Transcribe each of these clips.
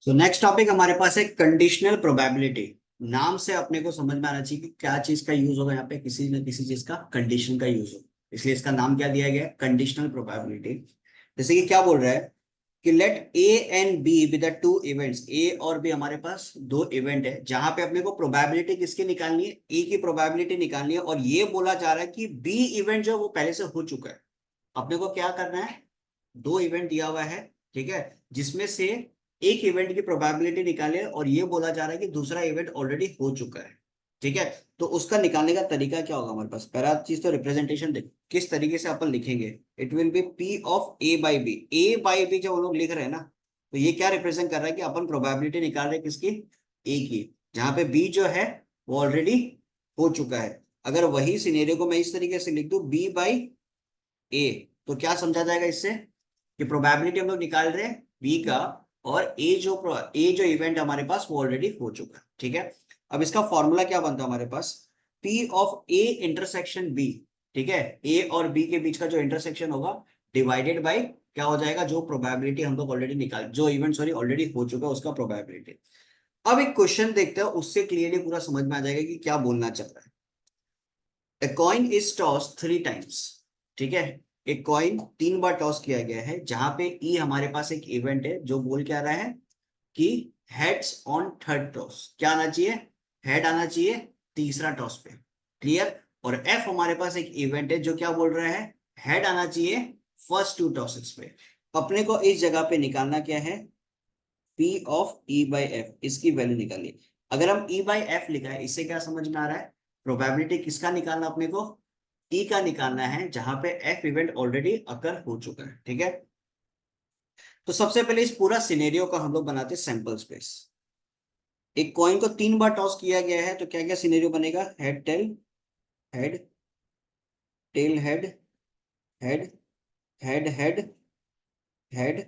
तो next topic हमारे पास है कंडीशनल प्रोबेबिलिटी। नाम से अपने को समझ में आना चाहिए कि क्या चीज का यूज होगा यहाँ पे, किसी न किसी चीज का कंडीशन का यूज होगा, इसलिए इसका नाम क्या दिया गया है, कंडीशनल प्रोबेबिलिटी। जैसे कि क्या बोल रहा है कि let A and B with the two events, A और बी हमारे पास दो इवेंट है जहां पे अपने को प्रोबेबिलिटी किसकी निकालनी है, ए की प्रोबेबिलिटी निकालनी है। और ये बोला जा रहा है कि बी इवेंट जो वो पहले से हो चुका है। अपने को क्या करना है, दो इवेंट दिया हुआ है, ठीक है, जिसमें से एक इवेंट की प्रोबेबिलिटी निकाले और ये बोला जा रहा है कि दूसरा इवेंट ऑलरेडी हो चुका है। ठीक है, तो उसका निकालने का तरीका क्या होगा हमारे पास। पहला चीज तो रिप्रेजेंटेशन देख किस तरीके से अपन लिखेंगे। It will be P of A by B. A by B जब हम लोग लिख रहे हैं ना, तो ये क्या रिप्रेजेंट कर रहा है कि अपन प्रोबेबिलिटी निकाल रहे हैं किसकी, ए की, जहां पे बी जो है वो ऑलरेडी हो चुका है। अगर वही सिनेरियो को मैं इस तरीके से लिख दूं बी बाई ए, तो क्या समझा जाएगा इससे कि प्रोबेबिलिटी हम लोग निकाल रहे हैं बी का, और ए जो इवेंट हमारे पास वो ऑलरेडी हो चुका है। ठीक है, अब इसका फॉर्मूला क्या बनता है हमारे पास, P of A intersection B. ठीक है, ए और बी के बीच का जो इंटरसेक्शन होगा डिवाइडेड बाय क्या हो जाएगा, जो प्रोबेबिलिटी हम लोग ऑलरेडी निकाल, जो इवेंट सॉरी ऑलरेडी हो चुका है उसका प्रोबेबिलिटी। अब एक क्वेश्चन देखते हैं, उससे क्लियरली पूरा समझ में आ जाएगा कि क्या बोलना चाह रहा है। A coin is tossed 3 times। ठीक है, एक कॉइन 3 बार टॉस किया गया है, जहां पे ई हमारे पास एक इवेंट है जो बोल क्या रहा है कि हेड्स ऑन थर्ड टॉस। क्या आना चाहिए, हेड आना चाहिए तीसरा टॉस पे। क्लियर। और एफ हमारे पास एक इवेंट है जो क्या बोल रहा है, हेड आना चाहिए फर्स्ट 2 टॉसेस पे। अपने को इस जगह पे निकालना क्या है, P of E by F, इसकी वैल्यू निकालिए। अगर हम ई बाई एफ लिखा है, इससे क्या समझ में आ रहा है, प्रोबेबिलिटी किसका निकालना अपने को, ई का निकालना है, जहां पे एफ इवेंट ऑलरेडी अकर हो चुका है। ठीक है, तो सबसे पहले इस पूरा सिनेरियो का हम लोग बनाते हैं सैंपल स्पेस। एक कॉइन को 3 बार टॉस किया गया है, तो क्या क्या सिनेरियो बनेगा, head tail head, tail head, head head head, head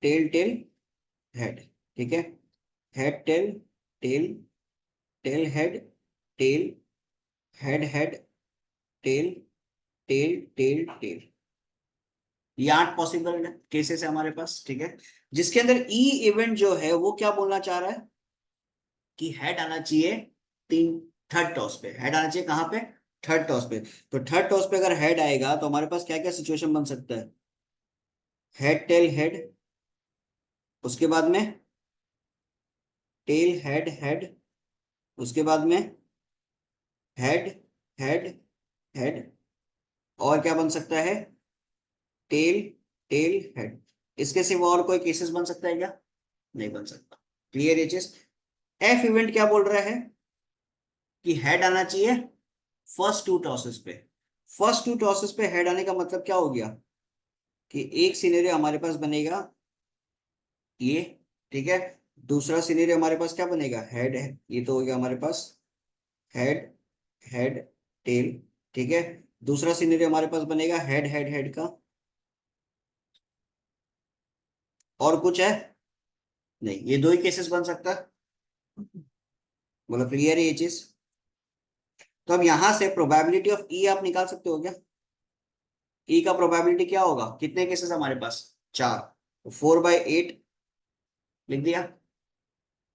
tell tail tail. Head है, head tell tail, tail head, tail head head, tell tail tail tail. ये 8 पॉसिबल केसेस है हमारे पास। ठीक है, जिसके अंदर ई इवेंट जो है वो क्या बोलना चाह रहा है कि हेड आना चाहिए तीन थर्ड टॉस पे। हेड आना चाहिए कहां पे, थर्ड टॉस पे। तो थर्ड टॉस पे अगर हेड आएगा तो हमारे पास क्या क्या सिचुएशन बन सकता है, हेड टेल हेड, उसके बाद में टेल हेड हेड, उसके बाद में हेड हेड हेड, और क्या बन सकता है, टेल टेल हेड। इसके सिवा और कोई केसेस बन सकता है क्या, नहीं बन सकता। क्लियर ये चीज। एफ इवेंट क्या बोल रहा है कि हेड आना चाहिए फर्स्ट 2 टॉसेस पे। फर्स्ट 2 टॉसेस पे हेड आने का मतलब क्या हो गया कि एक सिनेरियो हमारे पास बनेगा ये, ठीक है, दूसरा सिनेरियो हमारे पास क्या बनेगा, हेड है, ये तो हो गया हमारे पास हेड हेड टेल। ठीक है, दूसरा सिनेरियो हमारे पास बनेगा हेड हेड हेड का। और कुछ है, नहीं, ये दो ही केसेस बन सकता है। बोलो क्लियर है ये चीज। तो अब यहां से प्रोबेबिलिटी ऑफ ई आप निकाल सकते हो क्या, ई का प्रोबेबिलिटी क्या होगा, कितने केसेस हमारे पास, 4, तो 4/8 लिख दिया।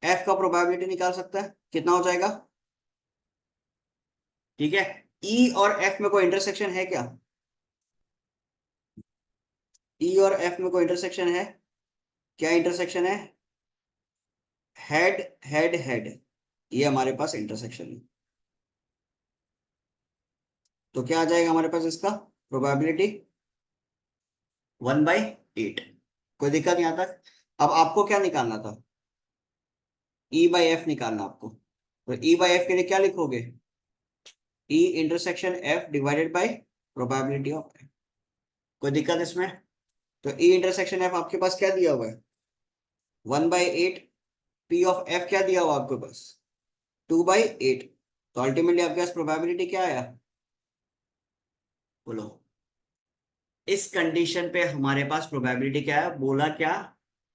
एफ का प्रोबेबिलिटी निकाल सकता है, कितना हो जाएगा। ठीक है, ई और एफ में कोई इंटरसेक्शन है क्या, ई और एफ में कोई इंटरसेक्शन है, क्या इंटरसेक्शन है, हेड हेड हेड, ये हमारे पास इंटरसेक्शन है। तो क्या आ जाएगा हमारे पास इसका प्रोबेबिलिटी 1/8। कोई दिक्कत यहां तक। अब आपको क्या निकालना था, ई बाई एफ निकालना आपको। तो ई बाई एफ के लिए क्या लिखोगे, ई intersection F divided by probability of F. कोई दिक्कत इसमें। तो ई इंटरसेक्शन एफ आपके पास क्या दिया हुआ है, 1/8। पी ऑफ एफ क्या दिया हुआ आपके पास, 2/8। तो अल्टीमेटली आपके पास प्रोबेबिलिटी क्या आया, बोलो। इस कंडीशन पे हमारे पास प्रोबेबिलिटी क्या है, बोला क्या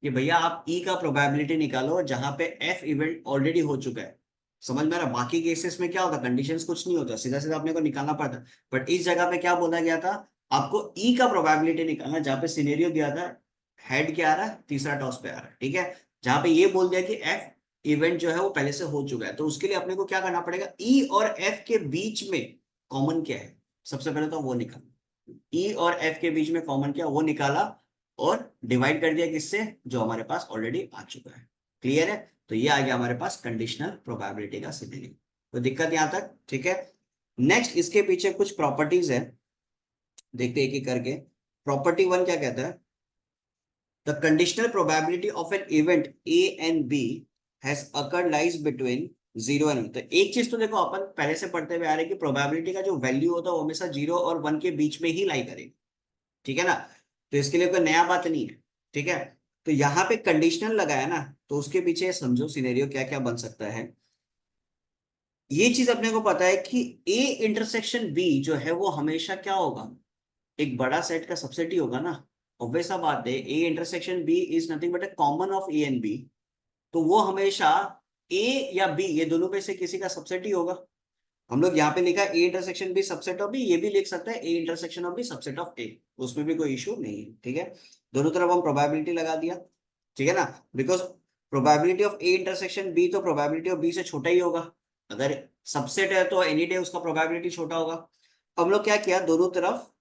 कि भैया आप ई का प्रोबेबिलिटी निकालो जहां पे एफ इवेंट ऑलरेडी हो चुका है। समझ में आ रहा, बाकी केसेस में क्या होता, कंडीशंस कुछ नहीं होता, सीधा सीधा अपने को निकालना पड़ता। बट इस जगह पे क्या बोला गया था, आपको ई का प्रोबेबिलिटी निकालना, जहां पे सिनेरियो दिया था हेड क्या आ रहा है, तीसरा टॉस पे आ रहा है। ठीक है, जहां पे ये बोल दिया कि एफ इवेंट जो है वो पहले से हो चुका है, तो उसके लिए अपने को क्या करना पड़ेगा, ई और एफ के बीच में कॉमन क्या है, सबसे पहले तो वो निकाला, ई और एफ के बीच में कॉमन क्या वो निकाला और डिवाइड कर दिया किससे, जो हमारे पास ऑलरेडी आ चुका है। क्लियर है, तो ये आ गया हमारे पास कंडीशनल प्रोबेबिलिटी का सिनेरियो। तो दिक्कत यहां तक ठीक है। नेक्स्ट इसके पीछे कुछ प्रॉपर्टीज है, देखते एक एक करके। प्रॉपर्टी वन क्या कहता है, the conditional probability of an event A and B has occurred lies between 0 और 1। तो एक चीज तो देखो अपन पहले से पढ़ते हुए आ रहे हैं कि प्रोबेबिलिटी का जो वैल्यू होता है वो हमेशा 0 और 1 के बीच में ही लाई करेगा, ठीक है ना। तो इसके लिए कोई नया बात नहीं है, ठीक है। तो यहाँ पे कंडीशनल लगाया ना, तो उसके पीछे समझो सिनेरियो क्या क्या बन सकता है। ये चीज अपने को पता है कि ए इंटरसेक्शन बी जो है वो हमेशा क्या होगा, एक बड़ा सेट का सबसेट ही होगा ना। ऑब्वियस सा बात है, A intersection B is nothing but a common of A and B, तो वो हमेशा ए या बी ये दोनों में से किसी का सबसेट ही होगा। हम लोग यहाँ पे लिखा है A intersection B subset of B, ये भी लिख सकता है A intersection of B subset of A, उसमें भी कोई इशू नहीं है, ठीक है। दोनों तरफ हम प्रोबेबिलिटी लगा दिया, ठीक है ना। Because probability of A intersection B तो प्रोबेबिलिटी ऑफ बी से छोटा ही होगा, अगर सबसेट है तो एनी डे उसका प्रोबेबिलिटी छोटा होगा। हम लोग क्या किया, दोनों तरफ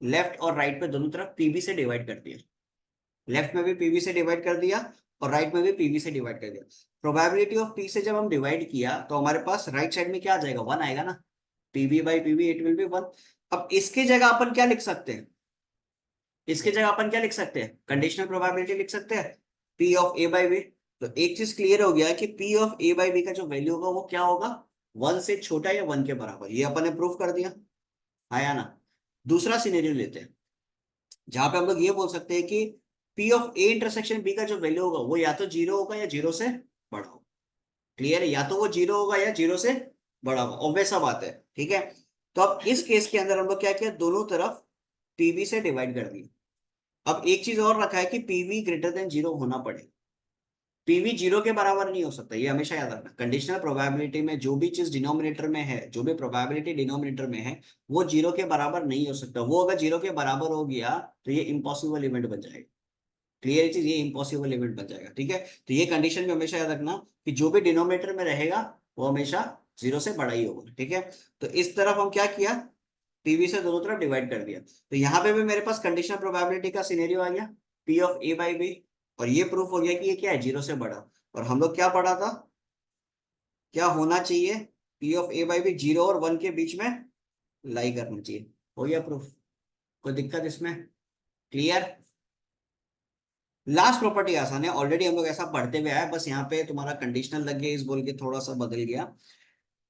लेफ्ट और राइट पे दोनों तरफ पीबी से डिवाइड कर दिया, लेफ्ट में भी पीबी से डिवाइड कर दिया और राइट में भी पीबी से डिवाइड कर दिया। प्रोबेबिलिटी ऑफ पी से जब हम डिवाइड किया तो हमारे पास राइट साइड में क्या आ जाएगा, 1 आएगा ना, PB by PB it will be 1। अब इसकी जगह अपन क्या लिख सकते हैं, इसकी जगह अपन क्या लिख सकते हैं, कंडीशनल प्रोबेबिलिटी लिख सकते हैं, P of A by B. तो एक चीज क्लियर हो गया कि P of A by B का जो वैल्यू होगा वो क्या होगा, 1 से छोटा या 1 के बराबर, ये अपन ने प्रूव कर दिया, आया ना। दूसरा सिनेरियो लेते हैं, जहां पे हम लोग ये बोल सकते हैं कि P of A intersection B का जो वैल्यू होगा वो या तो 0 होगा या 0 से बड़ा होगा। क्लियर है, या तो वो 0 होगा या 0 से बड़ा होगा, ऑब्वियस सा बात है, ठीक है। तो अब इस केस के अंदर हम लोग क्या किया, दोनों तरफ पीवी से डिवाइड कर दिया। अब एक चीज और रखा है कि पीवी ग्रेटर देन 0 होना पड़ेगा, पीवी 0 के बराबर नहीं हो सकता, ये हमेशा याद रखना। कंडीशनल प्रोबेबिलिटी में जो भी चीज डिनोमिनेटर में है, जो भी प्रोबेबिलिटी डिनोमिनेटर में है, वो 0 के बराबर नहीं हो सकता। वो अगर 0 के बराबर हो गया तो ये इम्पॉसिबल इवेंट बन जाएगा। क्लियर चीज, ये इम्पॉसिबल इवेंट बन जाएगा, ठीक है। तो ये कंडीशन भी हमेशा याद रखना कि जो भी डिनोमिनेटर में रहेगा वो हमेशा 0 से बड़ा ही होगा, ठीक है। तो इस तरफ हम क्या किया, पीवी से दोनों तरफ डिवाइड कर दिया, तो यहाँ पे भी मेरे पास कंडीशनल प्रोबेबिलिटी का सिनेरियो आ गया, P of A by B. और ये प्रूफ हो गया कि ये क्या है, 0 से बड़ा। और हम लोग क्या पढ़ा था, क्या होना चाहिए, P of A by B 0 और 1 के बीच में लाई करना चाहिए। हो गया प्रूफ, कोई दिक्कत इसमें, क्लियर। लास्ट प्रॉपर्टी आसान है, ऑलरेडी हम लोग ऐसा पढ़ते हुए आए, बस यहाँ पे तुम्हारा कंडीशनल लग गया इस बोल के थोड़ा सा बदल गया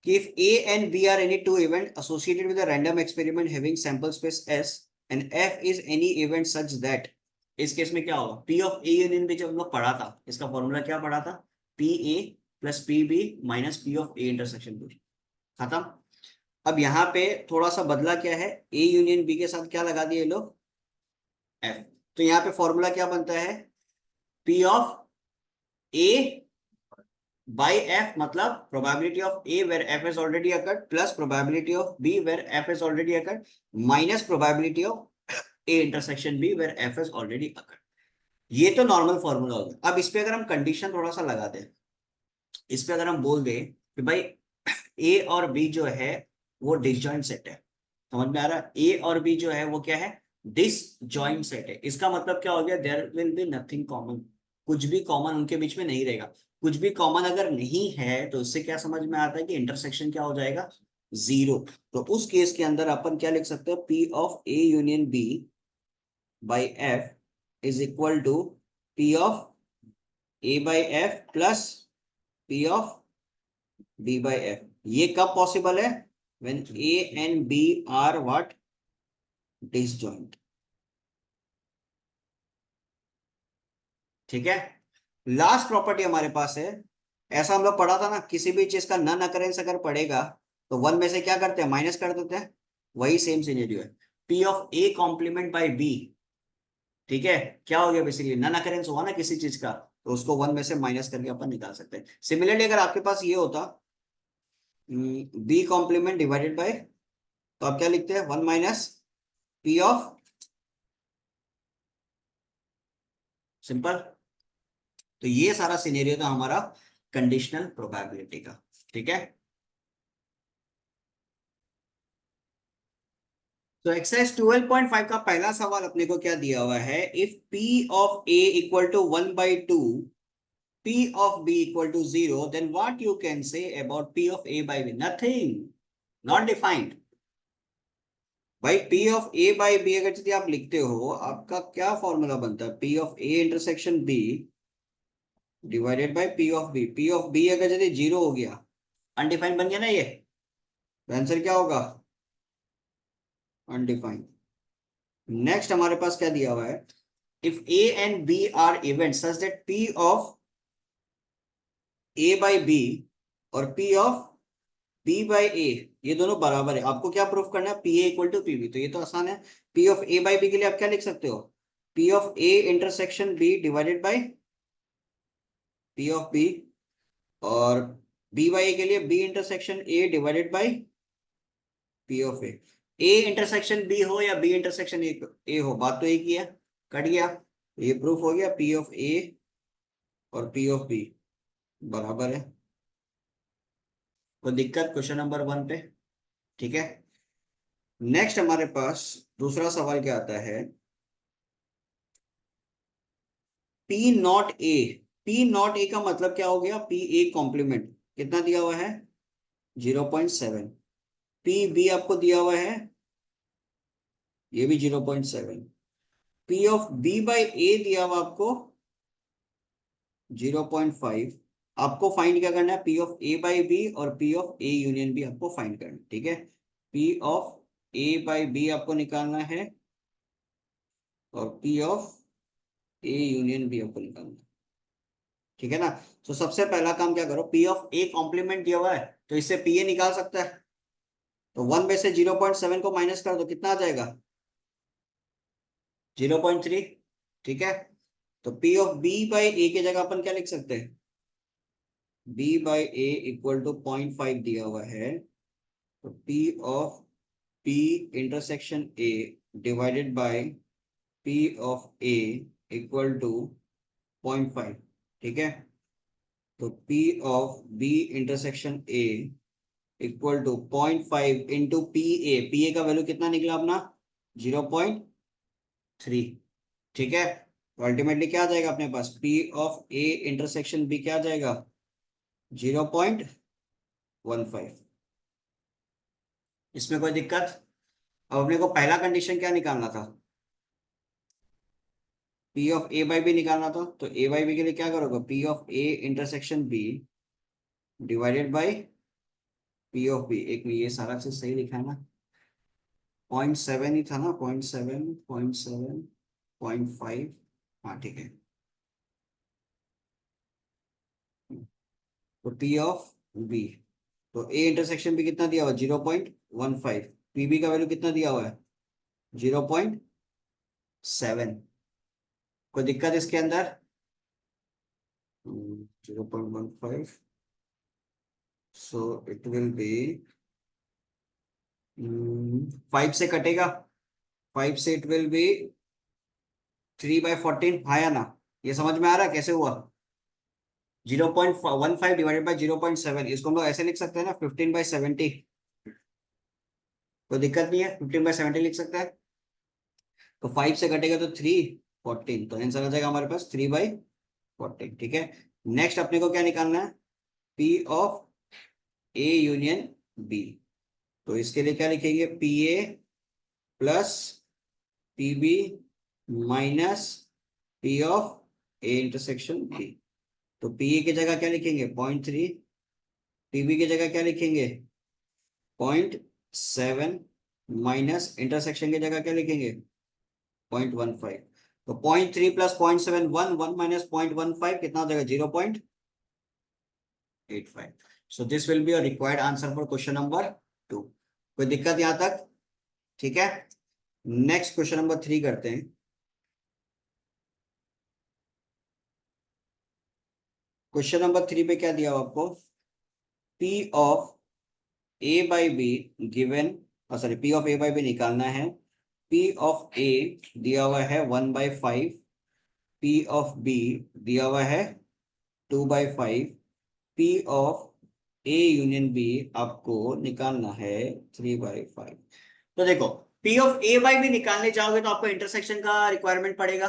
कि if A and B are any two event associated with a random experiment having sample space S and F is any event such that, इस केस में क्या होगा, P of A union B जब हम लोग पढ़ा था, इसका फॉर्मूला क्या पढ़ा था, P A plus P B minus P of A intersection B, खत्म। अब यहाँ पे थोड़ा सा बदला क्या है, ए यूनियन बी के साथ क्या लगा दिए ये लोग, एफ। तो यहाँ पे फॉर्मूला क्या बनता है, P of A by f, मतलब probability of A where f has already occurred plus probability of B where f has already occurred minus probability of A intersection B where f has already occurred। ये तो normal formula हो गया। अब इस पे अगर हम कंडीशन थोड़ा सा लगा दें, इस पे अगर हम बोल दें कि भाई A और B जो है वो डिसजॉइंट सेट है, समझ में आ रहा है, A और B जो है वो क्या है, डिसजॉइंट सेट है। इसका मतलब क्या हो गया, there will be nothing common, कुछ भी कॉमन उनके बीच में नहीं रहेगा। कुछ भी कॉमन अगर नहीं है तो इससे क्या समझ में आता है कि इंटरसेक्शन क्या हो जाएगा, 0। तो उस केस के अंदर अपन क्या लिख सकते हैं, P of A union B by F is equal to P of A by F plus P of B by F। ये कब पॉसिबल है, when A and B are what, disjoint, ठीक है। लास्ट प्रॉपर्टी हमारे पास है, ऐसा हम लोग पढ़ा था ना, किसी भी चीज का नन अकरेंस अगर पड़ेगा तो 1 में से क्या करते हैं, माइनस कर देते हैं, वही सेम सिनेरियो है, P of A complement by B, ठीक है। क्या हो गया, बेसिकली नन अकरेंस हुआ ना किसी चीज का, तो उसको 1 में से माइनस करके अपन निकाल सकते हैं। सिमिलरली अगर आपके पास ये होता बी कॉम्प्लीमेंट डिवाइडेड बाय, तो आप क्या लिखते हैं, 1 माइनस पी ऑफ, सिंपल, तो ये सारा सिनेरियो था हमारा कंडीशनल प्रोबेबिलिटी का। ठीक है, तो एक्सरसाइज 12.5 का पहला सवाल अपने को क्या दिया हुआ है, if P of A equal to 1/2, P of B equal to 0, then what you can say about P of A by B? Nothing, not defined. भाई P of A by B अगर यदि आप लिखते हो, आपका क्या फॉर्मूला बनता है, P of A intersection B divided by P of B। P of B अगर यदि 0 हो गया, अनडिफाइंड बन गया ना ये, तो आंसर क्या होगा, अनडिफाइंड। नेक्स्ट हमारे पास क्या दिया हुआ है, if A and B are events such that P of A by B और P of P by A ये दोनों बराबर है, आपको क्या प्रूफ करना है, PA इक्वल टू PB। तो ये तो आसान है, P of A by B के लिए आप क्या लिख सकते हो, P of A intersection B divided by P of B, और B by A के लिए B intersection A divided by P of A। A intersection B हो या B इंटरसेक्शन A हो, बात तो एक ही है, कट गया, ये प्रूफ हो गया, P of A और P of B बराबर है। कोई दिक्कत क्वेश्चन नंबर 1 पे? ठीक है, नेक्स्ट हमारे पास दूसरा सवाल क्या आता है, P not a. P not a का मतलब क्या हो गया, पी ए कॉम्प्लीमेंट कितना दिया हुआ है, 0.7। पी बी आपको दिया हुआ है, ये भी 0.7। P of B by A दिया हुआ आपको 0.5। आपको फाइंड क्या करना है, P of A by B और P of A union B आपको फाइंड करना है। ठीक है, P of A by B आपको निकालना है और P of A union B आपको निकालना है। ठीक है ना, तो सबसे पहला काम क्या करो, पी ऑफ ए कॉम्प्लीमेंट दिया हुआ है तो इससे पी ए निकाल सकता है, तो 1 में से 0.7 को माइनस कर दो, कितना आ जाएगा, 0.3। ठीक है, तो P of B by A की जगह अपन क्या लिख सकते हैं, B by A equal to 0.5 दिया हुआ है, तो P of P intersection A divided by P of A equal to 0.5। ठीक है, तो P of B intersection A equal to 0.5 into P A का वैल्यू कितना निकला अपना, 0.3। ठीक है, तो अल्टीमेटली क्या आ जाएगा अपने पास, P of A intersection B क्या आ जाएगा, 0.15। इसमें कोई दिक्कत? अब अपने को पहला कंडीशन क्या निकालना था, P of A by B निकालना था, तो ए बाई बी के लिए क्या करोगे, P of A intersection B divided by P of B. एक में ये सारा चीज सही लिखा है ना, 0.7 ही था ना, 0.7, 0.7, 0.5, हाँ ठीक है। तो पी ऑफ बी, तो ए इंटरसेक्शन बी कितना दिया हुआ, 0.15। पी बी का वैल्यू कितना दिया हुआ है, 0.7। कोई दिक्कत इसके अंदर, 0.15, सो इट विल बी 5 से कटेगा, 5 से इट विल बी 3/14, हाँ या ना, ये समझ में आ रहा है कैसे हुआ, 0.15 डिवाइडेड बाई 0.7, इसको हम लोग ऐसे लिख सकते हैं ना, 15/70। कोई दिक्कत नहीं है, 15/70 लिख सकते हैं। तो 5 से कटेगा तो 3/14, तो आंसर आ जाएगा हमारे पास 3/14। ठीक है, नेक्स्ट अपने को क्या निकालना है, P of A union B. तो इसके लिए क्या लिखेंगे, P A plus P B minus P of A intersection B. तो पी ए की जगह क्या लिखेंगे, 0.3, पीबी की जगह क्या लिखेंगे, 0.7, माइनस इंटरसेक्शन की जगह क्या लिखेंगे, 0.15। तो 0.3 प्लस 0.7, 1 माइनस 0.15 कितना हो जाएगा, 0.85। सो this will be your required answer for question number 2। कोई दिक्कत यहां तक? ठीक है, नेक्स्ट क्वेश्चन नंबर 3 करते हैं। क्वेश्चन नंबर 3 पे क्या दिया हुआ आपको, P of A by B given, sorry P of A by B निकालना है। पी ऑफ ए दिया हुआ है 1/5, पी ऑफ बी दिया हुआ है 2/5 P of A union B आपको निकालना है 3/5। तो देखो P ऑफ A बाई भी निकालने जाओगे तो आपको इंटरसेक्शन का रिक्वायरमेंट पड़ेगा,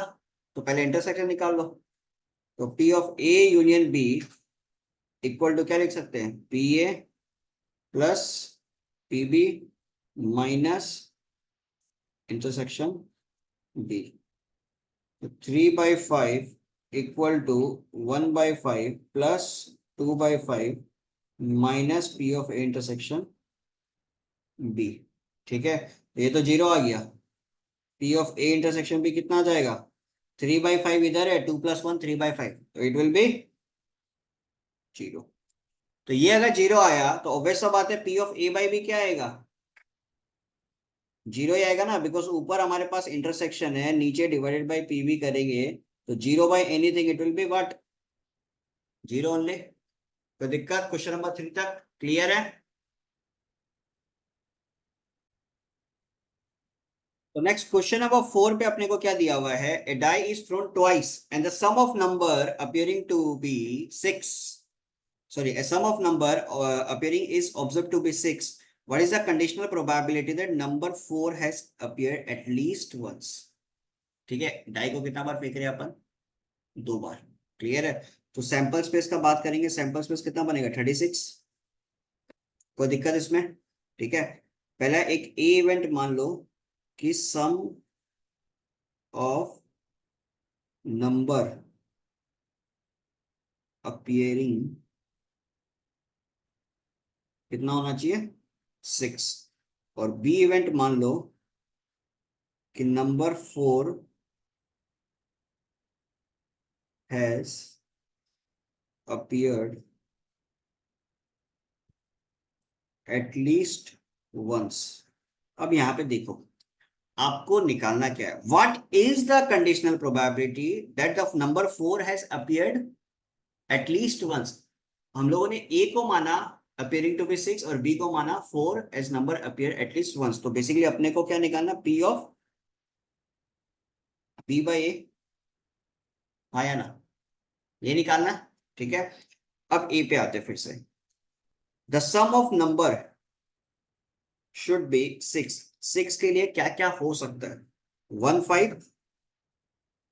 तो पहले इंटरसेक्शन निकाल लो। तो P of A union B equal to क्या लिख सकते हैं, PA plus PB minus intersection B। 3/5 equal to 1/5 plus 2/5 minus P of A intersection B। ठीक है, ये तो जीरो आ गया। P of A intersection B कितना आ जाएगा, 3/5 इधर है, 2 + 1 3/5, तो इट विल बी जीरो। तो ये अगर जीरो आया तो ऑब्वियस सा बात है P of A by B क्या आएगा, जीरो ही आएगा ना, बिकॉज ऊपर हमारे पास इंटरसेक्शन है, नीचे डिवाइडेड बाई पी भी करेंगे तो zero by anything it will be what, zero only. तो दिक्कत क्वेश्चन नंबर 3 तक क्लियर है। तो नेक्स्ट क्वेश्चन नंबर 4 पे अपने को क्या दिया हुआ है, a die is thrown twice and the sum of number appearing to be 6, sorry, a sum of number appearing is observed to be 6. What is the conditional probability that number 4 has appeared at least once? ठीक है, die को कितना बार फेंक रहे हैं अपन, 2 बार। Clear है, तो sample space का बात करेंगे, सैंपल स्पेस कितना बनेगा 36। कोई दिक्कत इसमें, ठीक है। पहला एक ए इवेंट मान लो कि सम ऑफ नंबर अपियरिंग कितना होना चाहिए 6, और बी इवेंट मान लो कि number 4 has appeared at least once। अब यहां पे देखो आपको निकालना क्या है, what is the conditional probability that the number 4 has appeared at least once. हम लोगों ने ए को माना appearing to be 6 और बी को माना 4 as number appear at least once. तो बेसिकली अपने को क्या निकालना, P of B by A, हाँ या ना, ये निकालना। ठीक है, अब ए पे आते फिर से, the sum of number should be 6। 6 के लिए क्या क्या हो सकता है, 1 5,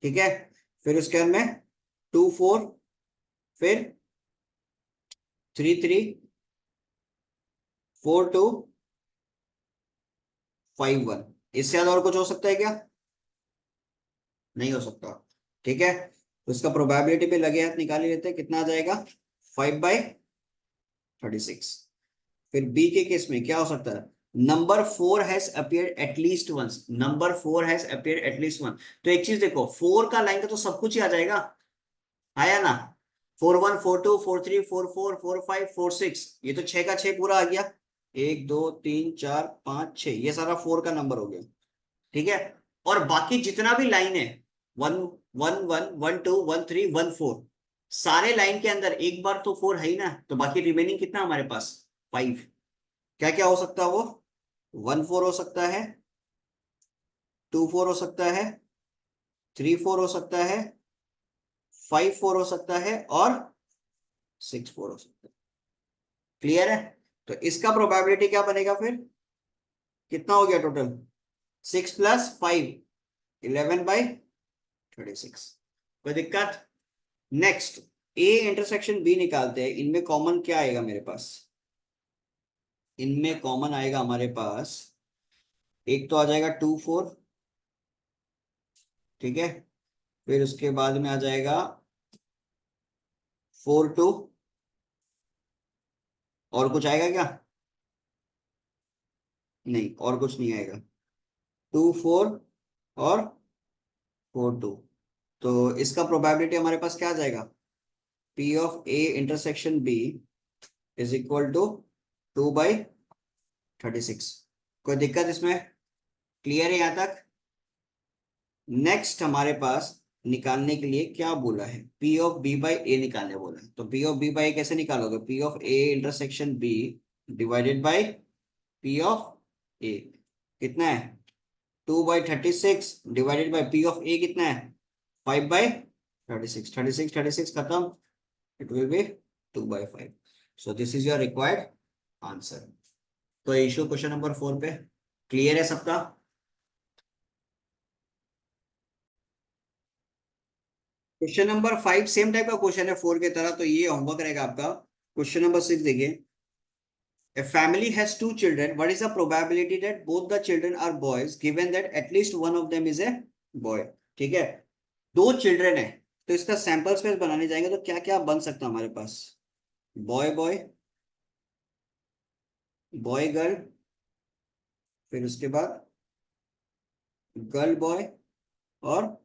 ठीक है, फिर उसके बाद में 2 4, फिर 3 3, 4 2, 5 1। इससे ज्यादा और कुछ हो सकता है क्या, नहीं हो सकता। ठीक है, तो इसका प्रोबेबिलिटी पे लगे हाथ निकाल ही लेते हैं, कितना आ जाएगा 5/36। फिर बी के केस में क्या हो सकता है, number 4 has appeared at least once, number 4 has appeared at least once. तो एक चीज देखो, 4 का लाइन का तो सब कुछ ही आ जाएगा, आया ना, 4 1 4 2 4 3 4 4 4 5 4 6, ये तो 6 का 6 पूरा आ गया, 1 2 3 4 5 6, ये सारा 4 का नंबर हो गया। ठीक है, और बाकी जितना भी लाइन है 1 1 1 1 2 1 3 1 4, सारे लाइन के अंदर एक बार तो 4 है ही ना, तो बाकी रिमेनिंग कितना हमारे पास 5। क्या क्या हो सकता है वो, 1 4 हो सकता है, 2 4 हो सकता है, 3 4 हो सकता है, 5 4 हो सकता है, और 6 4 हो सकता है। क्लियर है, तो इसका प्रोबेबिलिटी क्या बनेगा फिर, कितना हो गया टोटल, 6 + 5 11/36। कोई दिक्कत। नेक्स्ट, ए इंटरसेक्शन बी निकालते हैं, इनमें कॉमन क्या आएगा मेरे पास, इनमें कॉमन आएगा हमारे पास, एक तो आ जाएगा 2 4, ठीक है, फिर उसके बाद में आ जाएगा 4 2, और कुछ आएगा क्या, नहीं और कुछ नहीं आएगा, 2 4 और 4 2। तो इसका प्रोबेबिलिटी हमारे पास क्या आ जाएगा, P of A intersection B is equal to 2/36। कोई दिक्कत इसमें, क्लियर है यहां तक। नेक्स्ट हमारे पास निकालने के लिए क्या बोला है, P ऑफ B बाई ए निकालने बोला है, तो P ऑफ B बाई कैसे निकालोगे, P of A intersection B divided by P of A कितना है 2/36 divided by P of A कितना है 5/36, 36 36 खत्म, it will B 2/5. So this is your required answer. तो इशू क्वेश्चन नंबर 4 पे clear है सबका? क्वेश्चन नंबर 5 सेम टाइप का क्वेश्चन है 4 की तरह, तो ये होमवर्क रहेगा आपका. क्वेश्चन नंबर 6 देखिए. A family has two children. What is the probability that both the children are boys given that at least one of them is a boy? ठीक है, दो चिल्ड्रन है, तो इसका सैंपल स्पेस बनाने जाएंगे तो क्या क्या बन सकता है हमारे पास? बॉय बॉय, बॉय गर्ल, फिर उसके बाद गर्ल बॉय, और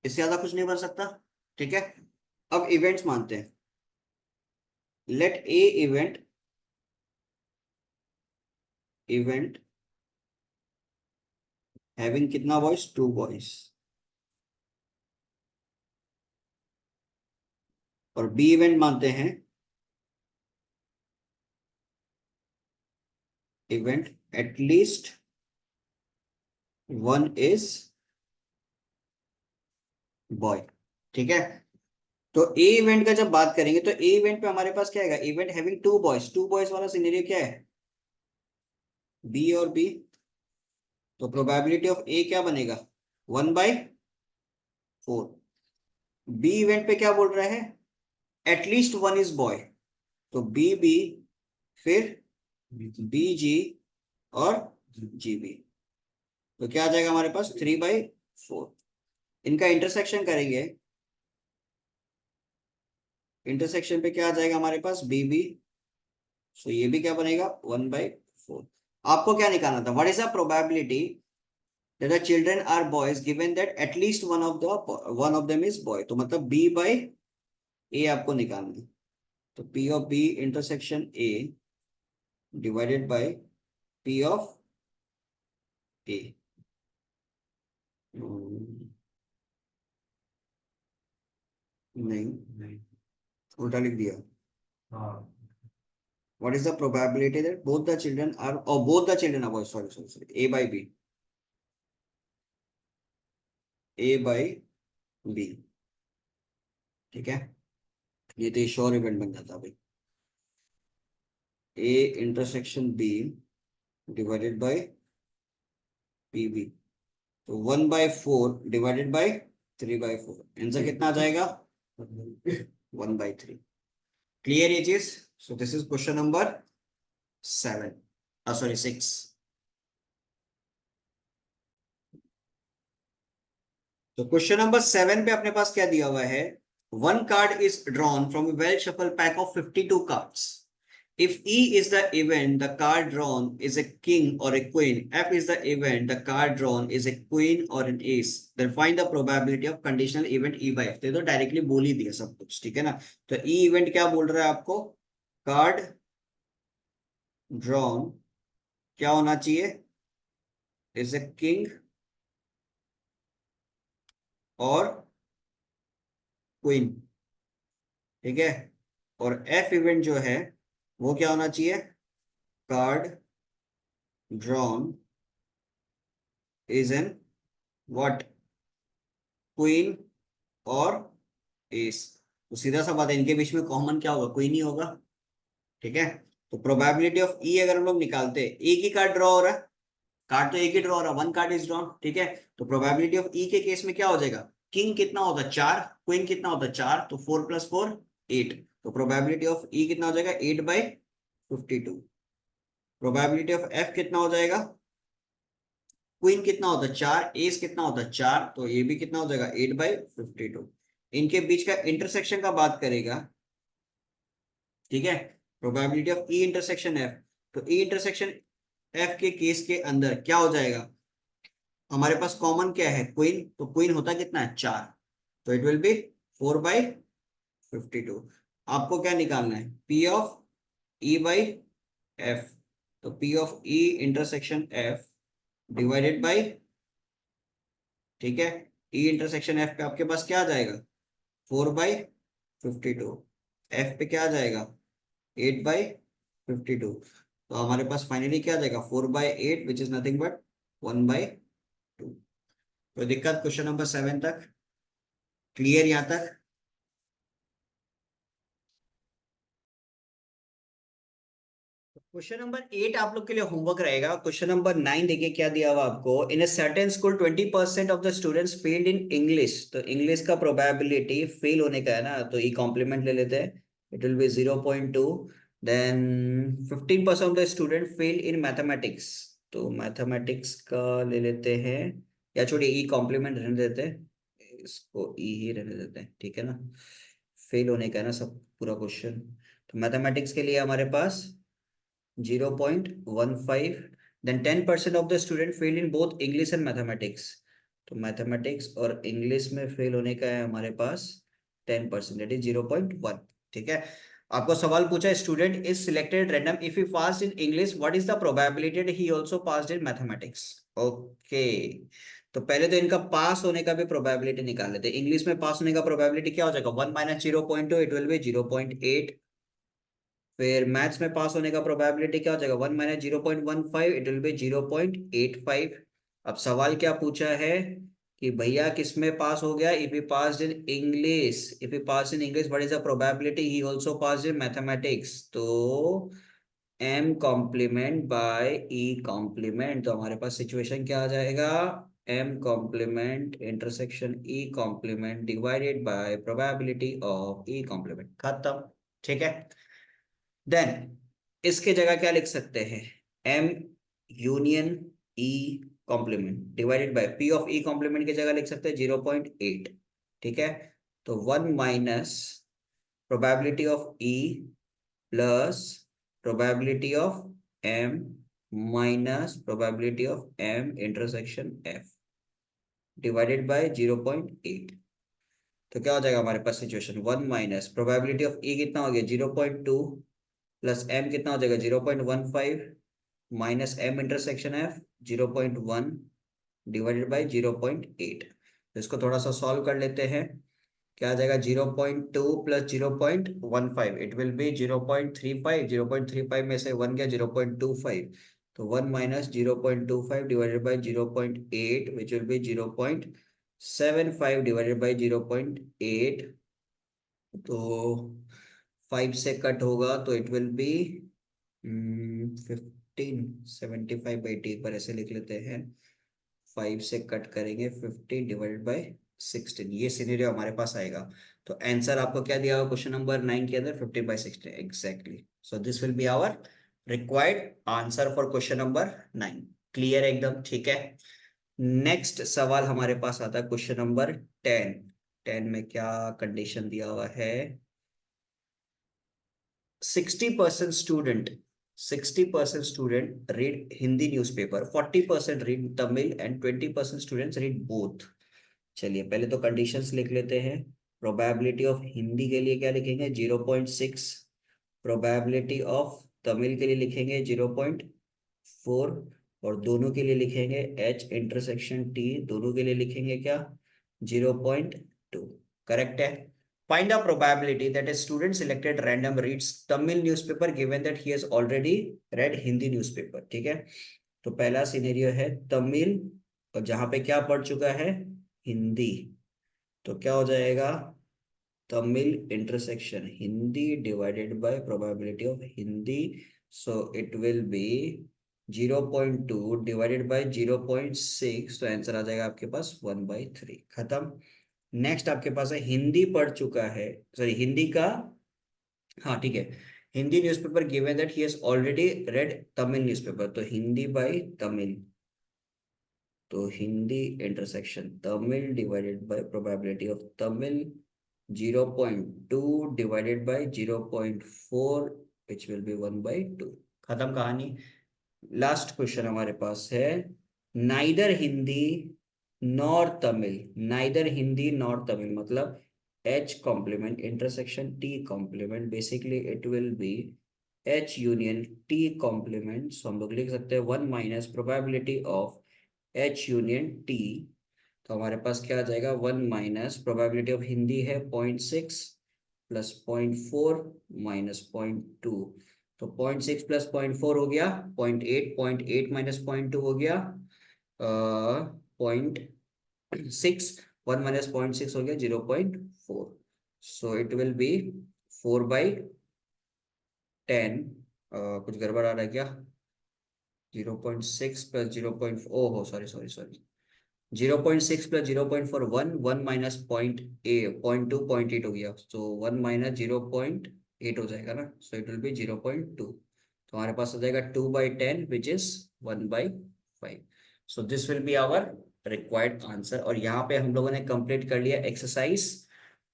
इससे ज्यादा कुछ नहीं बन सकता. ठीक है, अब इवेंट्स मानते हैं. लेट ए इवेंट हैविंग कितना बॉयज? 2 बॉयज. और बी इवेंट मानते हैं event at least one is boy. ठीक है, तो ए इवेंट का जब बात करेंगे तो ए इवेंट पे हमारे पास क्या आएगा? Event having 2 boys. 2 बॉयज वाला सिनेरियो क्या है? बी और बी. तो प्रोबेबिलिटी ऑफ ए क्या बनेगा? 1/4. बी इवेंट पे क्या बोल रहा है? At least one is boy. तो बी बी, फिर बी जी, और जी बी. तो क्या आ जाएगा हमारे पास? 3/4. इनका इंटरसेक्शन करेंगे, इंटरसेक्शन पे क्या आ जाएगा हमारे पास? B B. सो ये भी क्या बनेगा? 1/4. आपको क्या निकालना था? What is the probability that the children are boys given that at least one of them is boy? तो मतलब b by a आपको निकालना है. तो p of b intersection a divided by p of a. नहीं, उल्टा लिख दिया. What is the probability that both the children are, or both the children are boys? Sorry. A by b. A by b. ठीक है, ये तो sure event बन जाता भाई. A intersection b divided by P B. तो 1/4 divided by 3/4. Answer कितना आ जाएगा? 1/3. क्लियर ये चीज? So this is question number 7, sorry 6. तो क्वेश्चन नंबर 7 पे अपने पास क्या दिया हुआ है? One card is drawn from a well shuffled pack of 52 cards. If E is the event, the card drawn is a king or a queen. F is the event, the card drawn is a queen or an ace. Then find the probability of conditional event E by F. तो directly बोल ही दिया सब कुछ. ठीक है ना? तो E event क्या बोल रहा है आपको? कार्ड ड्रॉन क्या होना चाहिए? इज ए किंग और क्वीन. ठीक है, और F इवेंट जो है वो क्या होना चाहिए? Card drawn is an what? Queen और एस. तो सीधा सा बात है, इनके बीच में कॉमन क्या होगा? क्वीन ही होगा. ठीक है, तो प्रोबेबिलिटी ऑफ ई अगर हम लोग निकालते हैं, एक ही कार्ड ड्रॉ हो रहा है, कार्ड तो एक ही ड्रॉ हो रहा है, वन कार्ड इज ड्रॉन. ठीक है, तो प्रोबेबिलिटी ऑफ ई के केस में क्या हो जाएगा? किंग कितना होता है? 4. क्वीन कितना होता है? 4. तो 4 + 4 8. तो प्रोबेबिलिटी ऑफ ई कितना हो जाएगा? 8/52. प्रोबेबिलिटी ऑफ एफ कितना हो जाएगा? क्वीन कितना होता है? 4. एस कितना होता है? 4. तो ये भी कितना हो जाएगा? 8/52. इनके बीच का इंटरसेक्शन का बात करेगा. ठीक है, probability of E intersection F. तो ई इंटरसेक्शन एफ के केस के अंदर क्या हो जाएगा? हमारे पास कॉमन क्या है? क्वीन. तो क्वीन होता कितना है? 4. तो इट विल बी 4/52. आपको क्या निकालना है? P of E by F. तो P of E intersection F divided by, ठीक है, ई इंटरसेक्शन एफ पे आपके पास क्या आ जाएगा? 4/52. एफ पे क्या आ जाएगा? 8/52. तो हमारे पास फाइनली क्या आ जाएगा? 4/8 विच इज नथिंग बट 1/2. कोई दिक्कत क्वेश्चन नंबर 7 तक? क्लियर यहाँ तक? क्वेश्चन नंबर 8 आप लोग के लिए होमवर्क रहेगा। क्वेश्चन नंबर 9 देखिए क्या दिया हुआ आपको। In a certain school 20% of the students failed in English. तो इंग्लिश का प्रोबेबिलिटी फेल होने का है ना, तो ई कॉम्प्लीमेंट ले लेते हैं, it will be 0.2। Then 15% of the student fail in mathematics. तो मैथमेटिक्स का ले लेते हैं, या छोड़िए ई कॉम्प्लीमेंट रहने देते हैं, इसको ई ही रहने देते हैं, ठीक है ना। फेल होने का है ना सब पूरा क्वेश्चन। तो मैथमेटिक्स के लिए हमारे पास 0.15। then 10% of the student failed in both English and mathematics। तो मैथमेटिक्स और इंग्लिश में फेल होने का है हमारे पास 10%, दैट इज 0.1। ठीक है, आपको सवाल पूछा, student is selected random if he passed in English, what is the probability that he also passed in mathematics. Okay, तो पहले तो इनका पास होने का भी प्रोबेबिलिटी निकाल लेते हैं। इंग्लिश में पास होने का प्रोबेबिलिटी क्या हो जाएगा, 1 माइनस 0.2, इट विल बी 0.8। फिर मैथ्स में पास होने का प्रोबेबिलिटी क्या हो जाएगा, 1 माइनस 0.15, इट विल बी 0.85। अब सवाल क्या पूछा है कि भैया किस में पास हो गया, if he passed in English, if he pass in English what is the probability he also passed in mathematics. तो m complement by e complement, तो हमारे पास सिचुएशन क्या आ जाएगा, m complement intersection e complement divided by probability of e complement, खत्म। ठीक है, देन इसके जगह क्या लिख सकते हैं, m union e complement divided by p of e complement की जगह लिख सकते हैं 0.8। ठीक है, तो 1 minus probability of e plus probability of m minus probability of m intersection f divided by 0.8। तो क्या हो जाएगा हमारे पास situation, 1 minus probability of e कितना हो गया 0.2 प्लस m कितना हो जाएगा 0.15 minus m intersection f 0.1 divided by 0.8। तो इसको थोड़ा सा सॉल्व कर लेते हैं, क्या आ जाएगा 0.2 प्लस 0.15, इट विल बी 0.35। 0.35 में से 1 गया 0.25, तो 1 minus 0.25 divided by 0.8 which will B 0.75 divided by 0.8। तो 5 से कट होगा तो इट विल बी 15, 75/80, एक बार ऐसे लिख लेते हैं, 5 से कट करेंगे 15 डिवाइडेड बाय 16, ये सिनेरियो हमारे पास आएगा। तो आंसर आपको क्या दिया हुआ क्वेश्चन नंबर 9 के अंदर, 15/16 exactly. So this will be our required answer for question number 9। Clear एकदम, ठीक है। नेक्स्ट सवाल हमारे पास आता है क्वेश्चन नंबर 10। 10 में क्या कंडीशन दिया हुआ है, 60% student 60% student read Hindi newspaper, 40% read Tamil and 20% students read both. चलिए पहले तो कंडीशंस लिख लेते हैं। प्रोबेबिलिटी ऑफ हिंदी के लिए क्या लिखेंगे 0.6, प्रोबेबिलिटी ऑफ तमिल के लिए लिखेंगे 0.4, और दोनों के लिए लिखेंगे h इंटरसेक्शन t, दोनों के लिए लिखेंगे क्या 0.2। करेक्ट है। Find the probability that a student selected random reads Tamil newspaper given that he has already read Hindi newspaper। ठीक है, तो पहला सिनेरियो है तमिल, और जहां पे क्या पढ़ चुका है हिंदी, तो क्या हो जाएगा Tamil intersection Hindi divided by probability of Hindi, so it will be 0.2 divided bye 0.6, तो आंसर आ जाएगा आपके पास 1/3, खत्म। नेक्स्ट आपके पास है हिंदी पढ़ चुका है, सॉरी हिंदी का, हाँ ठीक है, Hindi newspaper given that he has already read Tamil newspaper, तो हिंदी बाय तमिल, तो Hindi intersection Tamil divided by probability of Tamil 0.2 divided by 0.4 which will be 1/2, खत्म कहानी। लास्ट क्वेश्चन हमारे पास है, neither Hindi nor Tamil, neither Hindi nor Tamil मतलब h complement intersection t complement, basically it will be h union t complement, so हम लोग लिख सकते हैं 1 minus probability of h union t। तो हमारे पास क्या आ जाएगा 1 माइनस प्रोबेबिलिटी ऑफ हिंदी है 0.6 प्लस 0.4 माइनस 0.2, तो 0.6 प्लस 0.4 हो गया 0.8, 0.8 माइनस 0.2 हो गया 0.6, 1 माइनस 0.6 हो गया 0.4, सो इट विल बी 4/10। कुछ गड़बड़ आ रहा है क्या? 0.6 प्लस 0. ओहो sorry sorry sorry, 0.6 plus 0.4, 1 minus 0.2 0.8 हो गया, तो 1 माइनस 0.8 हो जाएगा ना, सो इट विल बी 0.2। तो हमारे पास हो जाएगा 2/10 which is 1/5। So this will be our required answer. और यहाँ पे हम लोगों ने कंप्लीट कर लिया एक्सरसाइज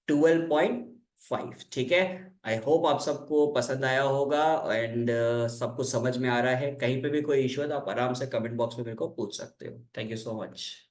12.5। ठीक है, आई होप आप सबको पसंद आया होगा एंड सब कुछ समझ में आ रहा है। कहीं पे भी कोई इश्यू है तो आप आराम से कमेंट बॉक्स में मेरे को पूछ सकते हो। Thank you so much.